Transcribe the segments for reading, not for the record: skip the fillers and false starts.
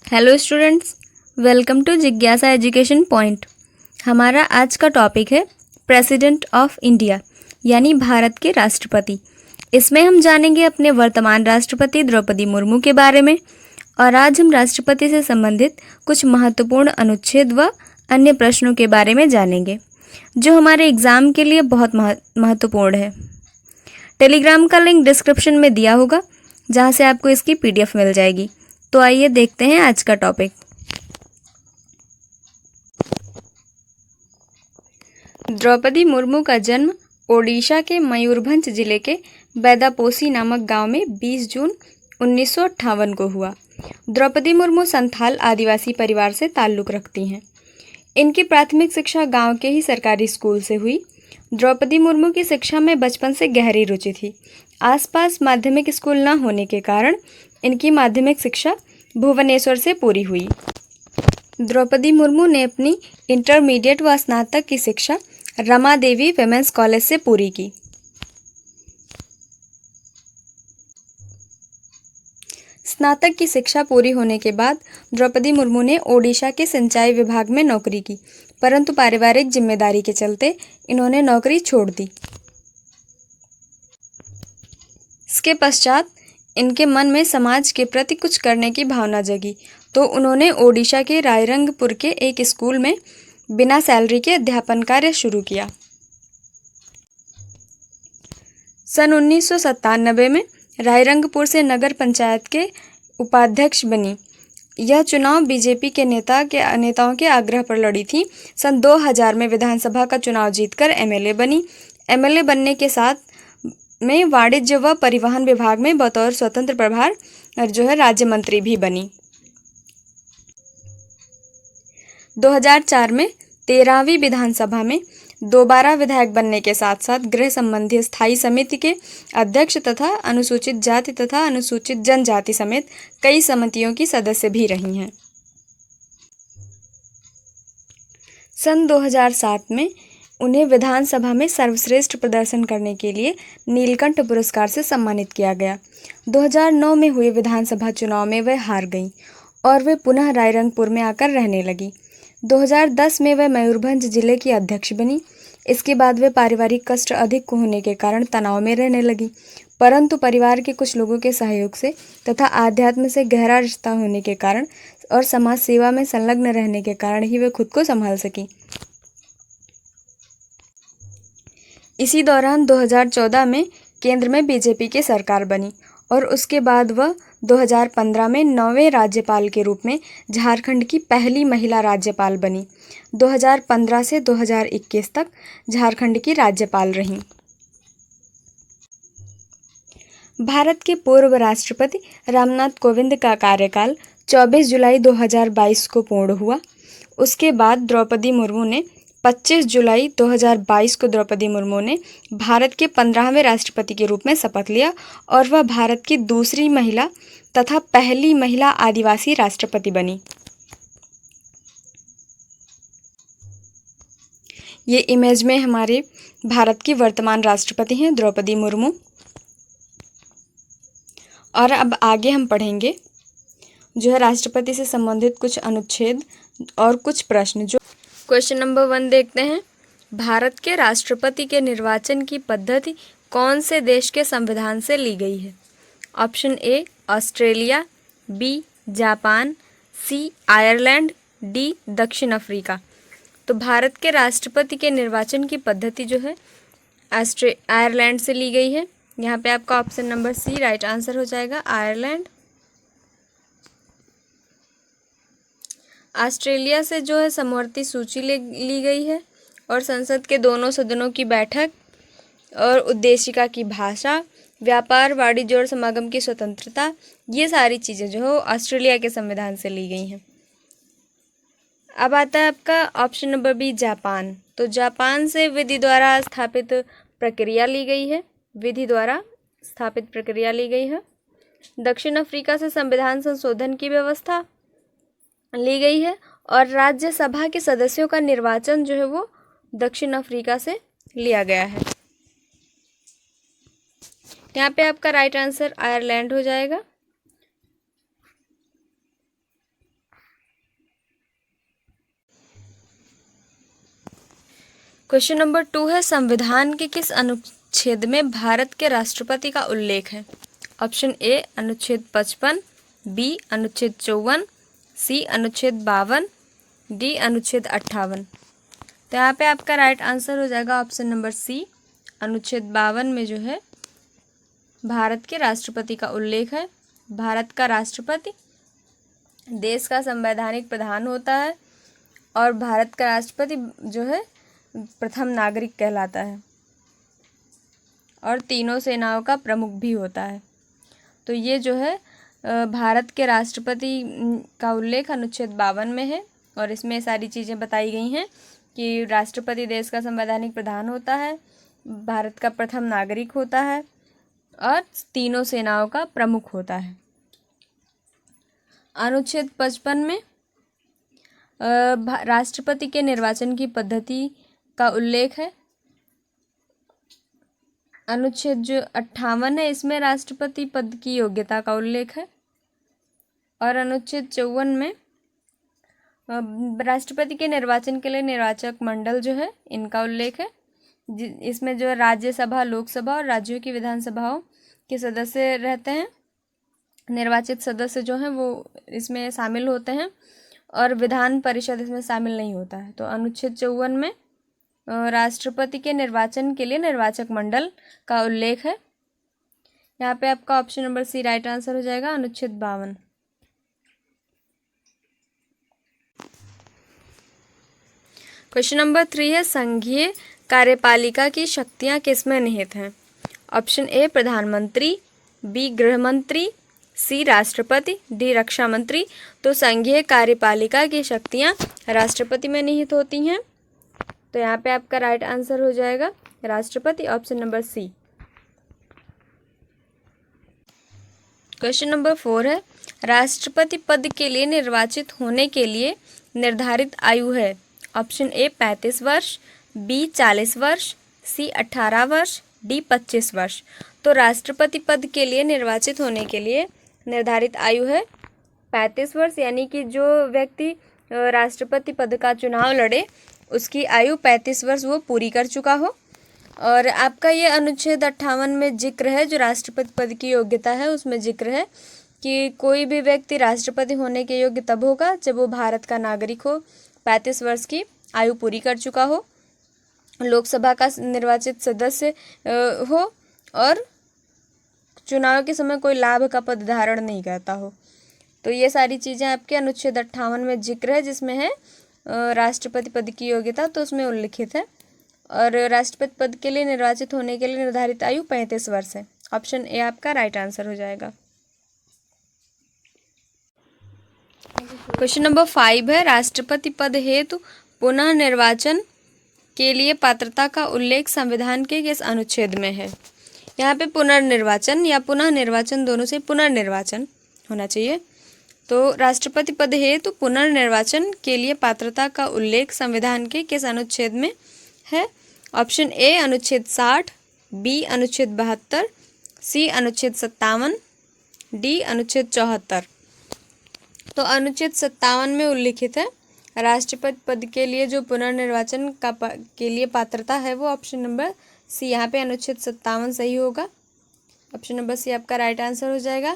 Hello students, welcome to जिज्ञासा education point. हमारा आज का टॉपिक है प्रेसिडेंट ऑफ इंडिया यानी भारत के राष्ट्रपति। इसमें हम जानेंगे अपने वर्तमान राष्ट्रपति द्रौपदी मुर्मू के बारे में। और आज हम राष्ट्रपति से संबंधित कुछ महत्वपूर्ण अनुच्छेद व अन्य प्रश्नों के बारे में जानेंगे जो हमारे एग्ज़ाम के लिए बहुत महत्वपूर्ण है। टेलीग्राम का लिंक डिस्क्रिप्शन में दिया होगा जहाँ से आपको इसकी PDF मिल जाएगी। तो आइए देखते हैं आज का टॉपिक। द्रौपदी मुर्मू का जन्म ओडिशा के मयूरभंज जिले के बैदापोसी नामक गांव में 20 जून 1958 को हुआ। द्रौपदी मुर्मू संथाल आदिवासी परिवार से ताल्लुक़ रखती हैं। इनकी प्राथमिक शिक्षा गांव के ही सरकारी स्कूल से हुई। द्रौपदी मुर्मू की शिक्षा में बचपन से गहरी रुचि थी। आसपास माध्यमिक स्कूल न होने के कारण इनकी माध्यमिक शिक्षा भुवनेश्वर से पूरी हुई। द्रौपदी मुर्मू ने अपनी इंटरमीडिएट व स्नातक की शिक्षा रमा देवी विमेंस कॉलेज से पूरी की। स्नातक की शिक्षा पूरी होने के बाद द्रौपदी मुर्मू ने ओडिशा के सिंचाई विभाग में नौकरी की, परंतु पारिवारिक जिम्मेदारी के चलते इन्होंने नौकरी छोड़ दी। इसके पश्चात इनके मन में समाज के प्रति कुछ करने की भावना जगी, तो उन्होंने ओडिशा के रायरंगपुर के एक स्कूल में बिना सैलरी के अध्यापन कार्य शुरू किया। सन 1997 में रायरंगपुर से नगर पंचायत के उपाध्यक्ष बनी। यह चुनाव बीजेपी के नेताओं के आग्रह पर लड़ी थी। सन 2000 में विधानसभा का चुनाव जीतकर MLA बनी। MLA बनने के साथ में वाणिज्य व परिवहन विभाग में बतौर स्वतंत्र प्रभार राज्य मंत्री भी बनी। 2004 में 13वीं विधानसभा में दोबारा विधायक बनने के साथ साथ गृह संबंधी स्थायी समिति के अध्यक्ष तथा अनुसूचित जाति तथा अनुसूचित जनजाति समेत कई समितियों की सदस्य भी रही हैं। सन 2007 में उन्हें विधानसभा में सर्वश्रेष्ठ प्रदर्शन करने के लिए नीलकंठ पुरस्कार से सम्मानित किया गया। 2009 में हुए विधानसभा चुनाव में वह हार गईं और वे पुनः रायरंगपुर में आकर रहने लगी। 2010 में वह मयूरभंज जिले की अध्यक्ष बनी। इसके बाद वे पारिवारिक कष्ट अधिक होने के कारण तनाव में रहने लगी, परंतु परिवार के कुछ लोगों के सहयोग से तथा आध्यात्म से गहरा रिश्ता होने के कारण और समाज सेवा में संलग्न रहने के कारण ही वे खुद को संभाल सकी। इसी दौरान 2014 में केंद्र में बीजेपी की सरकार बनी और उसके बाद वह 2015 में 9वें राज्यपाल के रूप में झारखंड की पहली महिला राज्यपाल बनी। 2015 से 2021 तक झारखंड की राज्यपाल रहीं। भारत के पूर्व राष्ट्रपति रामनाथ कोविंद का कार्यकाल 24 जुलाई 2022 को पूर्ण हुआ। उसके बाद 25 जुलाई 2022 को द्रौपदी मुर्मू ने भारत के 15वें राष्ट्रपति के रूप में शपथ लिया और वह भारत की दूसरी महिला तथा पहली महिला आदिवासी राष्ट्रपति बनी। ये इमेज में हमारे भारत की वर्तमान राष्ट्रपति हैं द्रौपदी मुर्मू। और अब आगे हम पढ़ेंगे राष्ट्रपति से संबंधित कुछ अनुच्छेद और कुछ प्रश्न। जो क्वेश्चन नंबर 1 देखते हैं। भारत के राष्ट्रपति के निर्वाचन की पद्धति कौन से देश के संविधान से ली गई है? Option A Australia, B Japan, C Ireland, D दक्षिण अफ्रीका। तो भारत के राष्ट्रपति के निर्वाचन की पद्धति आयरलैंड से ली गई है। यहाँ पे आपका option number C right answer हो जाएगा, आयरलैंड। ऑस्ट्रेलिया से समवर्ती सूची ली गई है और संसद के दोनों सदनों की बैठक और उद्देशिका की भाषा, व्यापार, वाणिज्य और समागम की स्वतंत्रता, ये सारी चीज़ें ऑस्ट्रेलिया के संविधान से ली गई हैं। अब आता है आपका ऑप्शन नंबर B जापान। तो जापान से विधि द्वारा स्थापित प्रक्रिया ली गई है। दक्षिण अफ्रीका से संविधान संशोधन की व्यवस्था ली गई है और राज्यसभा के सदस्यों का निर्वाचन वो दक्षिण अफ्रीका से लिया गया है। यहाँ पे आपका राइट आंसर आयरलैंड हो जाएगा। क्वेश्चन नंबर 2 है, संविधान के किस अनुच्छेद में भारत के राष्ट्रपति का उल्लेख है? ऑप्शन ए अनुच्छेद 55, बी अनुच्छेद 54, सी अनुच्छेद 52, डी अनुच्छेद 58। तो यहाँ पे आपका राइट आंसर हो जाएगा ऑप्शन नंबर सी, अनुच्छेद 52 में जो है भारत के राष्ट्रपति का उल्लेख है। भारत का राष्ट्रपति देश का संवैधानिक प्रधान होता है और भारत का राष्ट्रपति जो है प्रथम नागरिक कहलाता है और तीनों सेनाओं का प्रमुख भी होता है। तो ये जो है भारत के राष्ट्रपति का उल्लेख अनुच्छेद 52 में है और इसमें सारी चीज़ें बताई गई हैं कि राष्ट्रपति देश का संवैधानिक प्रधान होता है, भारत का प्रथम नागरिक होता है और तीनों सेनाओं का प्रमुख होता है। अनुच्छेद 55 में राष्ट्रपति के निर्वाचन की पद्धति का उल्लेख है। अनुच्छेद जो 58 है इसमें राष्ट्रपति पद की योग्यता का उल्लेख है और अनुच्छेद 54 में राष्ट्रपति के निर्वाचन के लिए निर्वाचक मंडल जो है इनका उल्लेख है। इसमें जो राज्यसभा, लोकसभा और राज्यों की विधानसभाओं के सदस्य रहते हैं। निर्वाचित सदस्य जो हैं वो इसमें शामिल होते हैं और विधान परिषद इसमें शामिल नहीं होता है। तो अनुच्छेद 54 में राष्ट्रपति के निर्वाचन के लिए निर्वाचक मंडल का उल्लेख है। यहाँ पे आपका option number C right answer हो जाएगा, अनुच्छेद 52। क्वेश्चन नंबर 3 है, संघीय कार्यपालिका की शक्तियाँ किसमें निहित हैं? ऑप्शन ए प्रधानमंत्री, बी गृह मंत्री, सी राष्ट्रपति, डी रक्षा मंत्री। तो संघीय कार्यपालिका की शक्तियाँ राष्ट्रपति में निहित होती हैं। तो यहाँ पे आपका राइट आंसर हो जाएगा राष्ट्रपति, option number C. Question number 4 है, राष्ट्रपति पद के लिए निर्वाचित होने के लिए निर्धारित आयु है। ऑप्शन ए 35 वर्ष, बी 40 वर्ष, सी 18 वर्ष, डी 25 वर्ष। तो राष्ट्रपति पद के लिए निर्वाचित होने के लिए निर्धारित आयु है 35 वर्ष, यानी कि जो व्यक्ति राष्ट्रपति पद का चुनाव लड़े उसकी आयु 35 वर्ष वो पूरी कर चुका हो। और आपका ये अनुच्छेद 58 में जिक्र है, जो राष्ट्रपति पद की योग्यता है उसमें जिक्र है कि कोई भी व्यक्ति राष्ट्रपति होने के योग्य तब होगा जब वो भारत का नागरिक हो, 35 वर्ष की आयु पूरी कर चुका हो, लोकसभा का निर्वाचित सदस्य हो और चुनाव के समय कोई लाभ का पद धारण नहीं करता हो। तो ये सारी चीज़ें आपके अनुच्छेद 58 में जिक्र है, जिसमें है राष्ट्रपति पद की योग्यता, तो उसमें उल्लिखित है। और राष्ट्रपति पद के लिए निर्वाचित होने के लिए निर्धारित आयु 35 वर्ष है। ऑप्शन ए आपका राइट आंसर हो जाएगा। क्वेश्चन नंबर 5 है, राष्ट्रपति पद हेतु पुनः निर्वाचन के लिए पात्रता का उल्लेख संविधान के किस अनुच्छेद में है? यहाँ पे पुनर्निर्वाचन या पुनः निर्वाचन दोनों से पुनर्निर्वाचन होना चाहिए। तो राष्ट्रपति पद हेतु पुनर्निर्वाचन के लिए पात्रता का उल्लेख संविधान के किस अनुच्छेद में है? ऑप्शन ए अनुच्छेद 60, बी अनुच्छेद 72, सी अनुच्छेद 57, डी अनुच्छेद 74। तो अनुच्छेद 57 में उल्लिखित है राष्ट्रपति पद के लिए जो पुनर्निर्वाचन के लिए पात्रता है वो ऑप्शन नंबर सी, यहाँ पे अनुच्छेद 57 सही होगा। ऑप्शन नंबर सी आपका राइट आंसर हो जाएगा।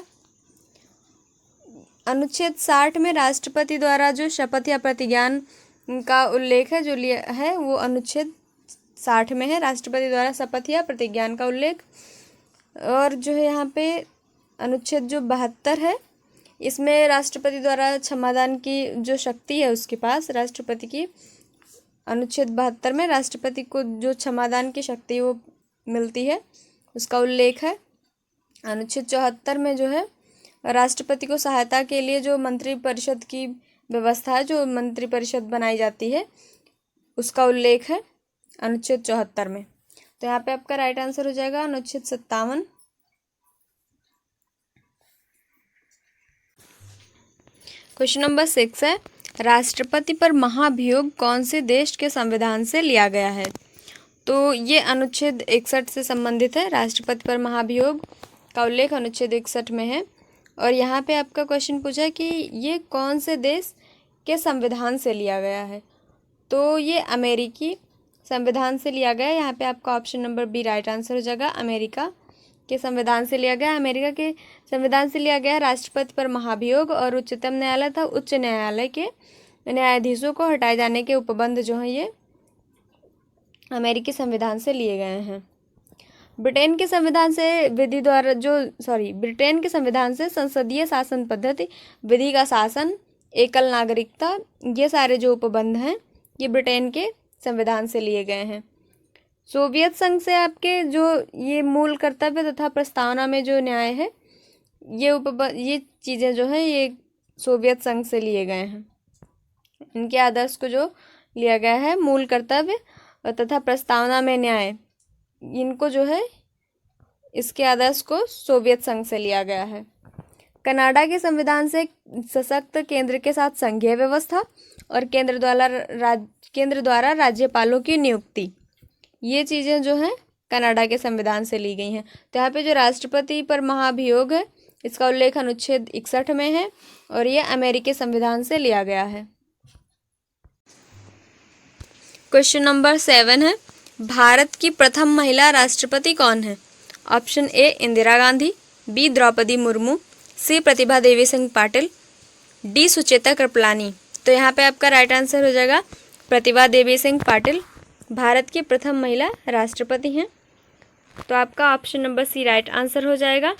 अनुच्छेद 60 में राष्ट्रपति द्वारा जो शपथ या प्रतिज्ञान का उल्लेख है जो लिया है वो अनुच्छेद 60 में है, राष्ट्रपति द्वारा शपथ या प्रतिज्ञान का उल्लेख। और जो है यहाँ पे अनुच्छेद जो 72 है इसमें राष्ट्रपति द्वारा क्षमादान की जो शक्ति है उसके पास राष्ट्रपति की, अनुच्छेद 72 में राष्ट्रपति को जो क्षमादान की शक्ति वो मिलती है उसका उल्लेख है। अनुच्छेद 74 में जो है राष्ट्रपति को सहायता के लिए जो मंत्रिपरिषद की व्यवस्था है, जो मंत्रिपरिषद बनाई जाती है, उसका उल्लेख है अनुच्छेद 74 में। तो यहाँ पे आपका राइट आंसर हो जाएगा अनुच्छेद 57। क्वेश्चन नंबर 6 है, राष्ट्रपति पर महाभियोग कौन से देश के संविधान से लिया गया है? तो ये अनुच्छेद 61 से संबंधित है। राष्ट्रपति पर महाभियोग का उल्लेख अनुच्छेद 61 में है। और यहाँ पे आपका क्वेश्चन पूछा है कि ये कौन से देश के संविधान से लिया गया है? तो ये अमेरिकी संविधान से लिया गया? यहाँ पे आपका option number B right answer हो जाएगा। अमेरिका के संविधान से लिया गया। अमेरिका के संविधान से लिया गया। राष्ट्रपति पर महाभियोग और उच्चतम न्यायालय था उच्च न्यायालय के न्यायाधीशों को हटाए जाने के उपबंध जो हैं ये अमेरिकी संविधान से लिए गए हैं। ब्रिटेन के संविधान से ब्रिटेन के संविधान से संसदीय शासन पद्धति, विधि का शासन, एकल नागरिकता, ये सारे जो उपबंध हैं ये ब्रिटेन के संविधान से लिए गए हैं। सोवियत संघ से आपके जो ये मूल कर्तव्य तथा प्रस्तावना में जो न्याय है ये चीज़ें जो हैं ये सोवियत संघ से लिए गए हैं। इनके आदर्श को जो लिया गया है मूल कर्तव्य तथा प्रस्तावना में न्याय, इनको जो है इसके आदर्श को सोवियत संघ से लिया गया है। कनाडा के संविधान से सशक्त केंद्र के साथ संघीय व्यवस्था और केंद्र द्वारा राज्यपालों की नियुक्ति, ये चीज़ें जो हैं कनाडा के संविधान से ली गई हैं। तो यहाँ पे जो राष्ट्रपति पर महाभियोग है इसका उल्लेख अनुच्छेद 61 में है और ये अमेरिकी संविधान से लिया गया है। क्वेश्चन नंबर 7 है, भारत की प्रथम महिला राष्ट्रपति कौन है? Option A Indira Gandhi, B Draupadi Murmu, C Pratibha Devi Singh Patil, D Sucheta Kripalani. तो यहाँ पे आपका राइट आंसर हो जाएगा प्रतिभा देवी सिंह पाटिल भारत की प्रथम महिला राष्ट्रपति हैं। तो आपका option number C right answer हो जाएगा।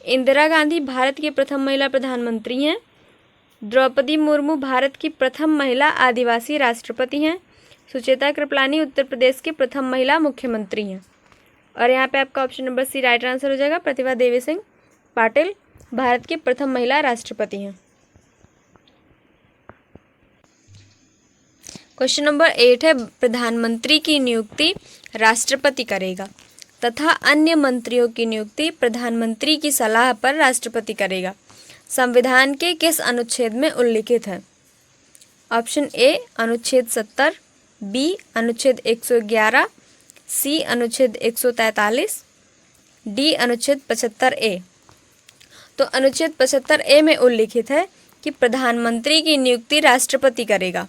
इंदिरा गांधी भारत की प्रथम महिला प्रधानमंत्री हैं। द्रौपदी मुर्मू भारत की प्रथम महिला आदिवासी राष्ट्रपति हैं। सुचेता कृपलानी उत्तर प्रदेश की प्रथम महिला मुख्यमंत्री हैं। और यहाँ पे आपका option number C right answer हो जाएगा। प्रतिभा देवी सिंह पाटिल भारत की प्रथम महिला राष्ट्रपति हैं। क्वेश्चन नंबर 8 है, प्रधानमंत्री की नियुक्ति राष्ट्रपति करेगा तथा अन्य मंत्रियों की नियुक्ति प्रधानमंत्री की सलाह पर राष्ट्रपति करेगा। संविधान के किस अनुच्छेद में उल्लिखित है? ऑप्शन ए अनुच्छेद 70, बी अनुच्छेद 111, सी अनुच्छेद 143, डी अनुच्छेद 75 ए। तो अनुच्छेद 75 ए में उल्लिखित है कि प्रधानमंत्री की नियुक्ति राष्ट्रपति करेगा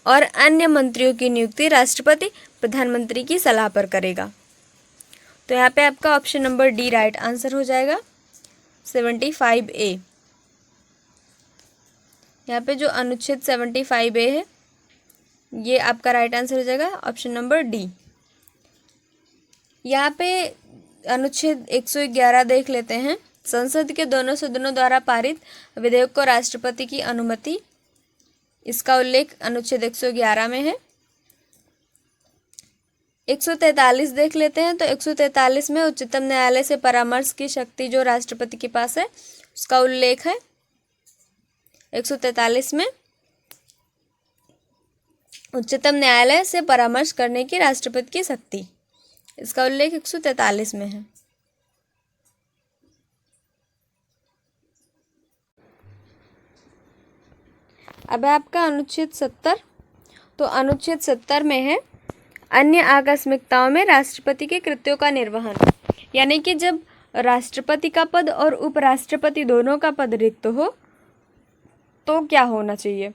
और अन्य मंत्रियों की नियुक्ति राष्ट्रपति प्रधानमंत्री की सलाह पर करेगा। तो यहाँ पे आपका option number D right answer हो जाएगा 75 ए। यहाँ पे जो अनुच्छेद 75 ए है ये आपका राइट आंसर हो जाएगा ऑप्शन नंबर डी। यहाँ पे अनुच्छेद 111 देख लेते हैं। संसद के दोनों सदनों द्वारा पारित विधेयक को राष्ट्रपति की अनुमति, इसका उल्लेख अनुच्छेद 111 में है। 143 देख लेते हैं। तो 143 में उच्चतम न्यायालय से परामर्श की शक्ति जो राष्ट्रपति के पास है उसका उल्लेख है। 143 में उच्चतम न्यायालय से परामर्श करने की राष्ट्रपति की शक्ति, इसका उल्लेख 143 में है। अब है आपका अनुच्छेद 70। तो अनुच्छेद 70 में है अन्य आकस्मिकताओं में राष्ट्रपति के कृत्यों का निर्वहन, यानी कि जब राष्ट्रपति का पद और उपराष्ट्रपति दोनों का पद रिक्त हो तो क्या होना चाहिए।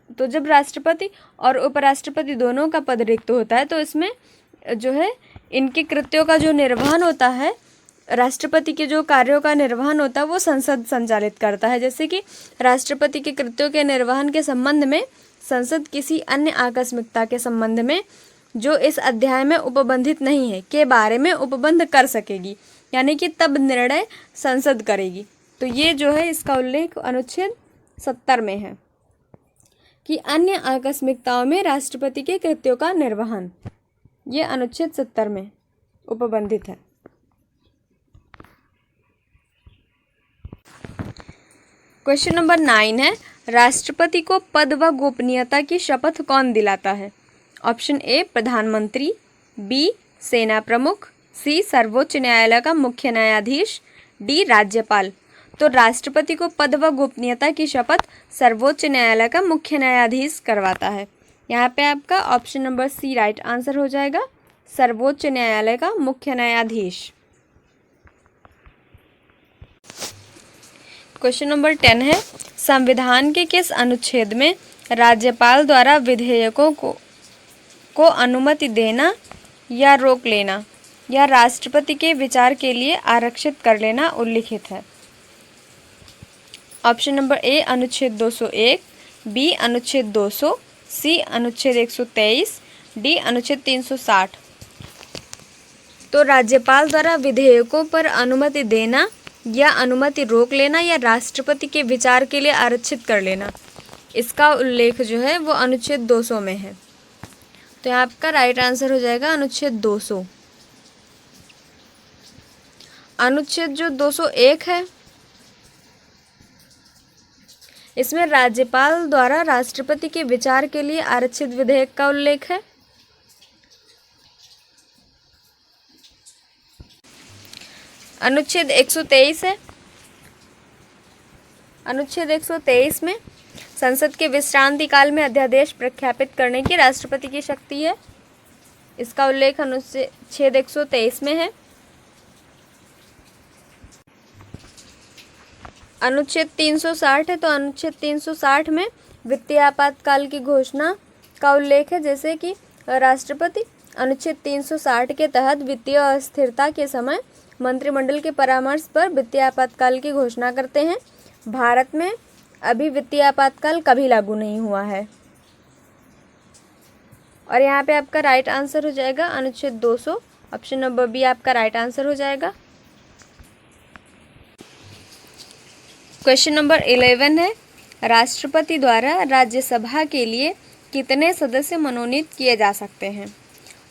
तो जब राष्ट्रपति और उपराष्ट्रपति दोनों का पद रिक्त होता है तो इसमें जो है इनके कृत्यों का जो निर्वहन होता है, राष्ट्रपति के जो कार्यों का निर्वहन होता है वो संसद संचालित करता है। जैसे कि राष्ट्रपति के कृत्यों के निर्वहन के संबंध में संसद किसी अन्य आकस्मिकता के संबंध में जो इस अध्याय में उपबंधित नहीं है के बारे में उपबंध कर सकेगी, यानी कि तब निर्णय संसद करेगी। तो ये जो है इसका उल्लेख अनुच्छेद 70 में है कि अन्य आकस्मिकताओं में राष्ट्रपति के कृत्यों का निर्वहन, ये अनुच्छेद 70 में उपबंधित है। क्वेश्चन नंबर 9 है, राष्ट्रपति को पद व गोपनीयता की शपथ कौन दिलाता है? ऑप्शन ए प्रधानमंत्री, बी सेना प्रमुख, सी सर्वोच्च न्यायालय का मुख्य न्यायाधीश, डी राज्यपाल। तो राष्ट्रपति को पद व गोपनीयता की शपथ सर्वोच्च न्यायालय का मुख्य न्यायाधीश करवाता है। यहाँ पे आपका option number C right answer हो जाएगा, सर्वोच्च न्यायालय का मुख्य न्यायाधीश। क्वेश्चन नंबर 10 है, संविधान के किस अनुच्छेद में राज्यपाल द्वारा विधेयकों को अनुमति देना या रोक लेना या राष्ट्रपति के विचार के लिए आरक्षित कर लेना उल्लिखित है। ऑप्शन नंबर ए अनुच्छेद 201, बी अनुच्छेद 200, सी अनुच्छेद 123, डी अनुच्छेद 360। तो राज्यपाल द्वारा विधेयकों पर अनुमति देना या अनुमति रोक लेना या राष्ट्रपति के विचार के लिए आरक्षित कर लेना, इसका उल्लेख जो है वो अनुच्छेद 200 में है। तो यहाँ आपका राइट आंसर हो जाएगा अनुच्छेद 200। अनुच्छेद जो 201 है, इसमें राज्यपाल द्वारा राष्ट्रपति के विचार के लिए आरक्षित विधेयक का उल्लेख है। अनुच्छेद 123 है। अनुच्छेद 123 में संसद के विश्रांति काल में अध्यादेश प्रख्यापित करने की राष्ट्रपति की शक्ति है। इसका उल्लेख अनुच्छेद 123 में है। अनुच्छेद 360 है, तो अनुच्छेद 360 में वित्तीय आपातकाल की घोषणा का उल्लेख है, जैसे कि राष्ट्रपति अनुच्छेद 360 के तहत वित्तीय अस्थिरता के समय मंत्रिमंडल के परामर्श पर वित्तीय आपातकाल की घोषणा करते हैं। भारत में अभी वित्तीय आपातकाल कभी लागू नहीं हुआ है। और यहाँ पे आपका राइट आंसर हो जाएगा अनुच्छेद 200। ऑप्शन नंबर बी आपका राइट आंसर हो जाएगा। क्वेश्चन नंबर 11 है, राष्ट्रपति द्वारा राज्यसभा के लिए कितने सदस्य मनोनीत किए जा सकते हैं?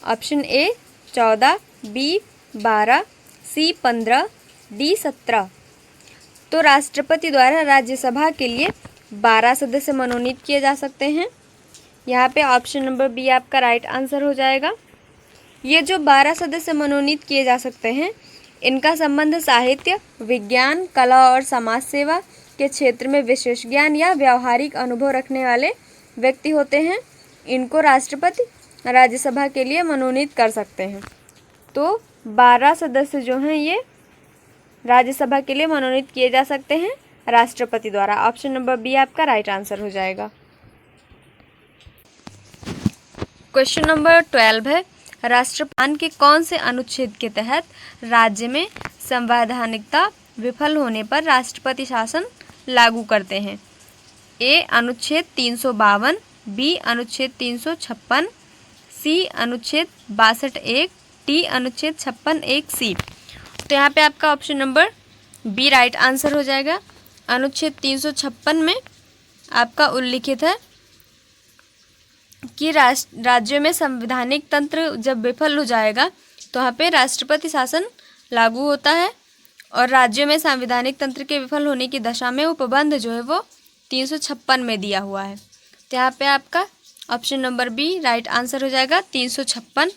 Option A 14, B 12, C 15, D 17। तो राष्ट्रपति द्वारा राज्यसभा के लिए 12 सदस्य मनोनीत किए जा सकते हैं। यहाँ पे ऑप्शन नंबर बी आपका राइट आंसर हो जाएगा। ये जो 12 सदस्य मनोनीत किए जा सकते हैं, इनका संबंध साहित्य, विज्ञान, कला और समाज सेवा के क्षेत्र में विशेष ज्ञान या व्यावहारिक अनुभव रखने वाले व्यक्ति होते हैं। इनको राष्ट्रपति राज्यसभा के लिए मनोनीत कर सकते हैं। तो 12 सदस्य जो हैं ये राज्यसभा के लिए मनोनीत किए जा सकते हैं राष्ट्रपति द्वारा। ऑप्शन नंबर बी आपका राइट आंसर हो जाएगा। क्वेश्चन नंबर 12 है, राष्ट्रपाल के कौन से अनुच्छेद के तहत राज्य में संवैधानिकता विफल होने पर राष्ट्रपति शासन लागू करते हैं? ए अनुच्छेद 352, बी अनुच्छेद 356, सी अनुच्छेद 62(1), डी अनुच्छेद 56(1) सी। तो यहाँ पे आपका option number B right answer हो जाएगा। अनुच्छेद 356 में आपका उल्लिखित है कि राज्यों में संवैधानिक तंत्र जब विफल हो जाएगा तो वहाँ पे राष्ट्रपति शासन लागू होता है, और राज्यों में संवैधानिक तंत्र के विफल होने की दशा में उपबंध जो है वो 356 में दिया हुआ है। तो यहाँ पे आपका option number B right answer हो जाएगा 356।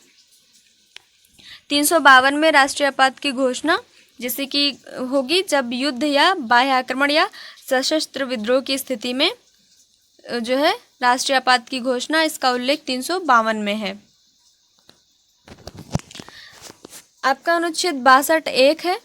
352 में राष्ट्रीय आपात की घोषणा जैसे कि होगी जब युद्ध या बाह्य आक्रमण या सशस्त्र विद्रोह की स्थिति में जो है राष्ट्रीय आपात की घोषणा, इसका उल्लेख 352 में है। आपका अनुच्छेद 62(1) है।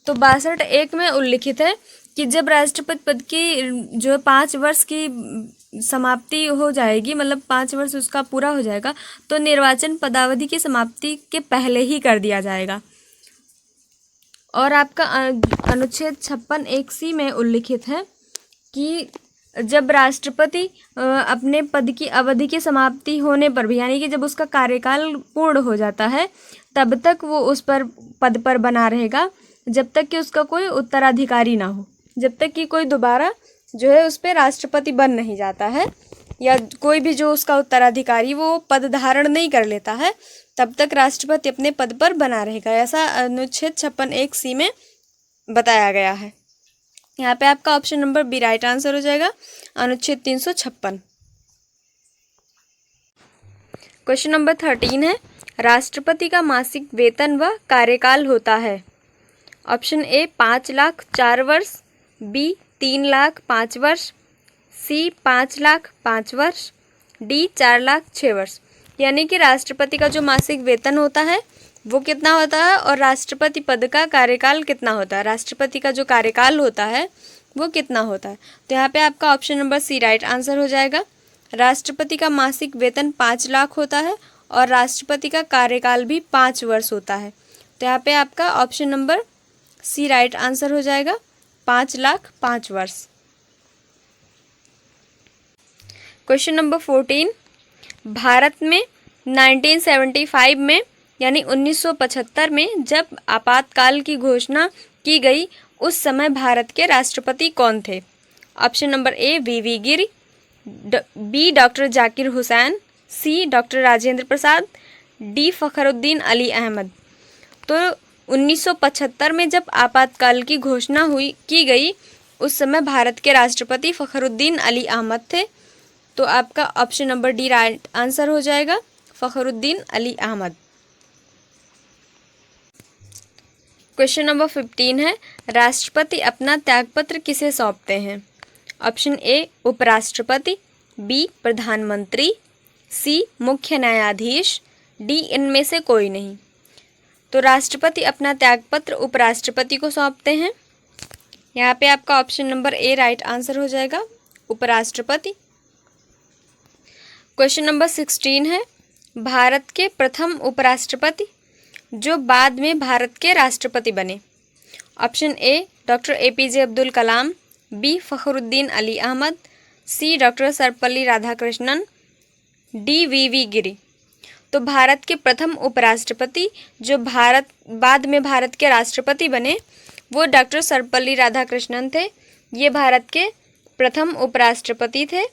तो 62(1) में उल्लिखित है कि जब राष्ट्रपति पद की जो 5 वर्ष की समाप्ति हो जाएगी, मतलब 5 वर्ष उसका पूरा हो जाएगा, तो निर्वाचन पदावधि की समाप्ति के पहले ही कर दिया जाएगा। और आपका अनुच्छेद 56(1) में उल्लिखित है कि जब राष्ट्रपति अपने पद की अवधि की समाप्ति होने पर भी, यानी कि जब उसका कार्यकाल पूर्ण हो जाता है, तब तक वो उस पर पद पर बना रहेगा जब तक कि उसका कोई उत्तराधिकारी ना हो, जब तक कि कोई दोबारा जो है उस पर राष्ट्रपति बन नहीं जाता है, या कोई भी जो उसका उत्तराधिकारी वो पद धारण नहीं कर लेता है, तब तक राष्ट्रपति अपने पद पर बना रहेगा। ऐसा अनुच्छेद 56(1) सी में बताया गया है। यहाँ पे आपका option number B right answer हो जाएगा, अनुच्छेद 356। क्वेश्चन नंबर 13 है, राष्ट्रपति का मासिक वेतन व कार्यकाल होता है? ऑप्शन ए 5 लाख 4 वर्ष, बी 3 लाख 5 वर्ष, सी 5 लाख 5 वर्ष, डी 4 लाख 6 वर्ष। यानी कि राष्ट्रपति का जो मासिक वेतन होता है वो कितना होता है और राष्ट्रपति पद का कार्यकाल कितना होता है, राष्ट्रपति का जो कार्यकाल होता है वो कितना होता है। तो यहाँ पे आपका option number C right answer हो जाएगा। राष्ट्रपति का मासिक वेतन 5 लाख होता है और राष्ट्रपति का कार्यकाल भी 5 वर्ष होता है। तो यहाँ पे आपका option number C right answer हो जाएगा, 5 लाख 5 वर्ष। क्वेश्चन नंबर 14, भारत में 1975 में यानी 1975 में जब आपातकाल की घोषणा की गई उस समय भारत के राष्ट्रपति कौन थे? Option number A V Giri, B doctor Zakir Hussain, C doctor Rajendra Prasad, D Fakhruddin Ali Ahmed. तो 1975 में जब आपातकाल की घोषणा की गई उस समय भारत के राष्ट्रपति फखरुद्दीन अली अहमद थे। तो आपका option number D right answer हो जाएगा, फखरुद्दीन अली अहमद। क्वेश्चन नंबर 15 है, राष्ट्रपति अपना त्यागपत्र किसे सौंपते हैं? ऑप्शन ए उपराष्ट्रपति, बी प्रधानमंत्री, सी मुख्य न्यायाधीश, डी इनमें से कोई नहीं। तो राष्ट्रपति अपना त्यागपत्र उपराष्ट्रपति को सौंपते हैं। यहाँ पे आपका ऑप्शन नंबर ए राइट आंसर हो जाएगा, उपराष्ट्रपति। क्वेश्चन नंबर 16 है, भारत के प्रथम उपराष्ट्रपति जो बाद में भारत के राष्ट्रपति बने। Option A doctor APJ Abdul Kalam, B Fakhruddin Ali Ahmed, C doctor Sarvepalli Radhakrishnan, D VV Giri. तो भारत के प्रथम उपराष्ट्रपति जो बाद में भारत के राष्ट्रपति बने वो डॉक्टर सर्वपल्ली राधाकृष्णन थे। ये भारत के प्रथम उपराष्ट्रपति थे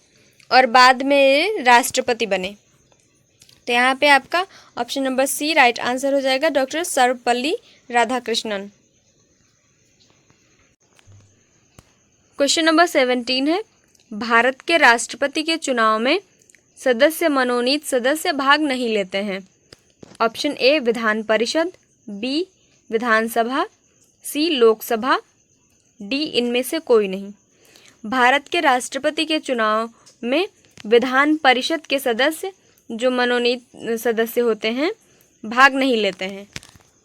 और बाद में ये राष्ट्रपति बने। तो यहाँ पे आपका option number C right answer हो जाएगा, doctor Sarvepalli Radhakrishnan. Question number 17 है, भारत के राष्ट्रपति के चुनाव में मनोनीत सदस्य भाग नहीं लेते हैं। ऑप्शन ए विधान परिषद, बी विधानसभा, सी लोकसभा, डी इनमें से कोई नहीं। भारत के राष्ट्रपति के चुनाव में विधान परिषद के सदस्य जो मनोनीत सदस्य होते हैं भाग नहीं लेते हैं।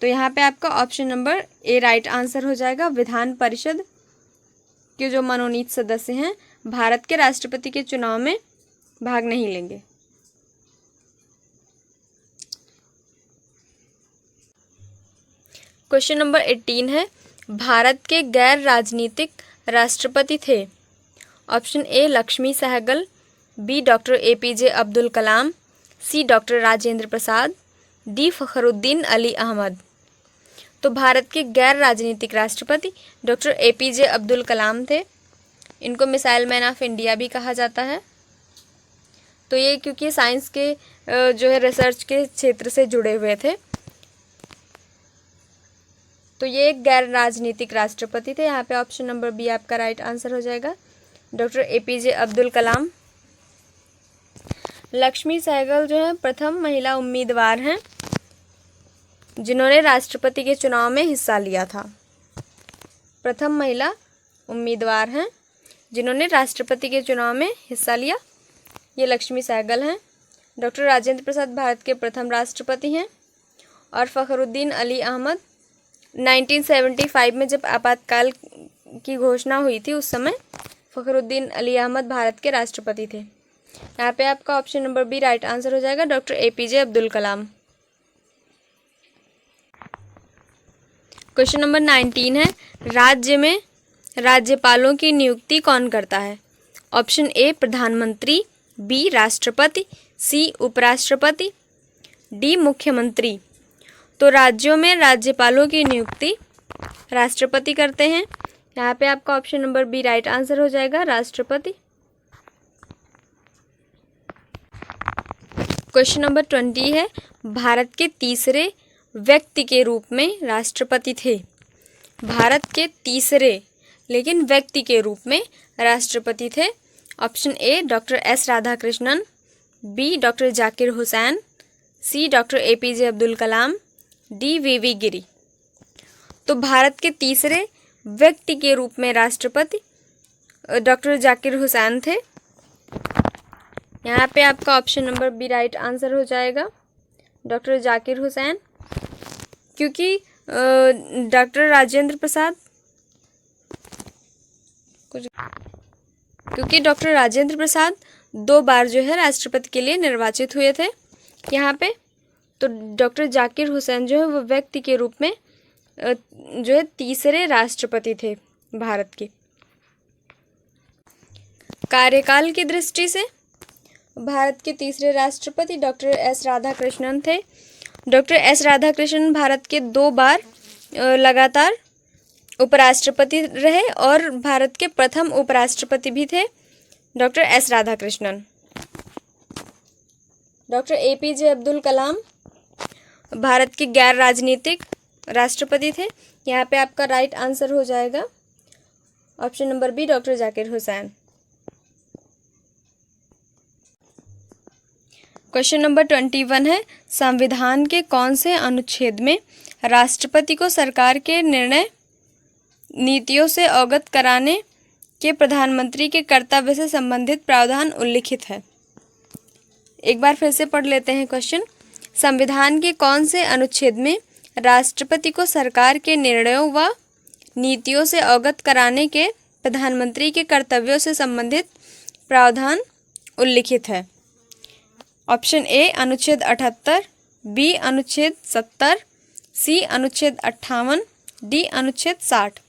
तो यहाँ पे आपका ऑप्शन नंबर ए राइट आंसर हो जाएगा, विधान परिषद के जो मनोनीत सदस्य हैं भारत के राष्ट्रपति के चुनाव में भाग नहीं लेंगे। क्वेश्चन नंबर 18 है, भारत के गैर राजनीतिक राष्ट्रपति थे। Option A Lakshmi Sahgal, B doctor APJ Abdul Kalam, C doctor Rajendra Prasad, D Fakhruddin Ali Ahmed. तो भारत के गैर राजनीतिक राष्ट्रपति डॉक्टर APJ अब्दुल कलाम थे। इनको मिसाइल मैन ऑफ इंडिया भी कहा जाता है। तो ये क्योंकि साइंस के जो है रिसर्च के क्षेत्र से जुड़े हुए थे, तो ये एक गैर राजनीतिक राष्ट्रपति थे। यहाँ पे ऑप्शन नंबर बी आपका राइट आंसर हो जाएगा, डॉक्टर APJ अब्दुल कलाम। लक्ष्मी सहगल जो है प्रथम महिला उम्मीदवार हैं जिन्होंने राष्ट्रपति के चुनाव में हिस्सा लिया था। प्रथम महिला उम्मीदवार हैं जिन्होंने राष्ट्रपति के चुनाव में हिस्सा लिया, ये लक्ष्मी सहगल हैं। डॉक्टर राजेंद्र प्रसाद भारत के प्रथम राष्ट्रपति हैं और फखरुद्दीन अली अहमद 1975 में जब आपातकाल की घोषणा हुई थी उस समय फखरुद्दीन अली अहमद भारत के राष्ट्रपति थे। यहाँ पे आपका option number B right answer हो जाएगा, doctor APJ Abdul Kalam. Question number 19 है, राज्य में राज्यपालों की नियुक्ति कौन करता है? ऑप्शन ए प्रधानमंत्री, बी राष्ट्रपति, सी उपराष्ट्रपति, डी मुख्यमंत्री। तो राज्यों में राज्यपालों की नियुक्ति राष्ट्रपति करते हैं। यहाँ पे आपका option number B right answer हो जाएगा, राष्ट्रपति। क्वेश्चन नंबर 20 है, भारत के तीसरे व्यक्ति के रूप में राष्ट्रपति थे। भारत के तीसरे लेकिन व्यक्ति के रूप में राष्ट्रपति थे। Option A doctor S Radhakrishnan, B doctor Zakir Hussain, C doctor APJ Abdul Kalam, D VV Giri. तो भारत के तीसरे व्यक्ति के रूप में राष्ट्रपति डॉक्टर जाकिर हुसैन थे। यहाँ पे आपका option number B right answer हो जाएगा, डॉक्टर जाकिर हुसैन, क्योंकि डॉक्टर राजेंद्र प्रसाद क्योंकि डॉक्टर राजेंद्र प्रसाद 2 बार जो है राष्ट्रपति के लिए निर्वाचित हुए थे। यहाँ पे तो डॉक्टर जाकिर हुसैन जो है वो व्यक्ति के रूप में जो है तीसरे राष्ट्रपति थे भारत के। कार्यकाल की दृष्टि से भारत के तीसरे राष्ट्रपति डॉक्टर एस राधाकृष्णन थे। डॉक्टर एस राधाकृष्णन भारत के 2 बार लगातार उपराष्ट्रपति रहे और भारत के प्रथम उपराष्ट्रपति भी थे doctor S Radhakrishnan. Doctor APJ Abdul Kalam Bharat के गैर राजनीतिक राष्ट्रपति थे। यहाँ पे आपका राइट आंसर हो जाएगा option number B, doctor Zakir Hussain. Question number 21 है, संविधान के कौन से अनुच्छेद में राष्ट्रपति को सरकार के निर्णय नीतियों से अवगत कराने के प्रधानमंत्री के कर्तव्य से संबंधित प्रावधान उल्लिखित है? एक बार फिर से पढ़ लेते हैं क्वेश्चन। संविधान के कौन से अनुच्छेद में राष्ट्रपति को सरकार के निर्णयों व नीतियों से अवगत कराने के प्रधानमंत्री के कर्तव्यों से संबंधित प्रावधान उल्लिखित है? ऑप्शन ए अनुच्छेद 78, बी अनुच्छेद 70, सी अनुच्छेद 58, डी अनुच्छेद 60।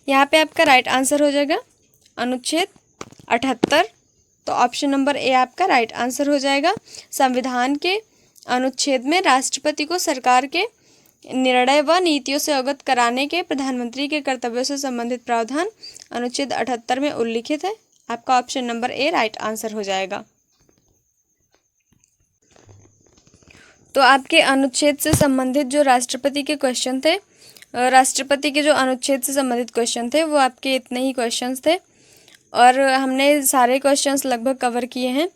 यहाँ पे आपका राइट आंसर हो जाएगा अनुच्छेद 78। तो ऑप्शन नंबर ए आपका राइट आंसर हो जाएगा। संविधान के अनुच्छेद में राष्ट्रपति को सरकार के निर्णय व नीतियों से अवगत कराने के प्रधानमंत्री के कर्तव्यों से संबंधित प्रावधान अनुच्छेद 78 में उल्लिखित है। आपका ऑप्शन नंबर ए राइट आंसर हो जाएगा। तो आपके अनुच्छेद से संबंधित जो राष्ट्रपति के क्वेश्चन थे, राष्ट्रपति के जो अनुच्छेद से संबंधित क्वेश्चन थे वो आपके इतने ही क्वेश्चंस थे और हमने सारे क्वेश्चंस लगभग कवर किए हैं।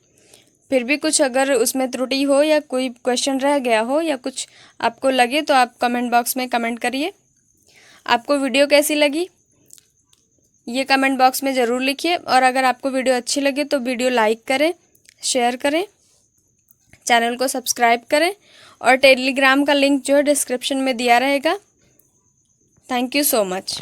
फिर भी कुछ अगर उसमें त्रुटि हो या कोई क्वेश्चन रह गया हो या कुछ आपको लगे तो आप कमेंट बॉक्स में कमेंट करिए। आपको वीडियो कैसी लगी ये कमेंट बॉक्स में ज़रूर लिखिए और अगर आपको वीडियो अच्छी लगे तो वीडियो लाइक करें, शेयर करें, चैनल को सब्सक्राइब करें और टेलीग्राम का लिंक जो है डिस्क्रिप्शन में दिया रहेगा। Thank you so much.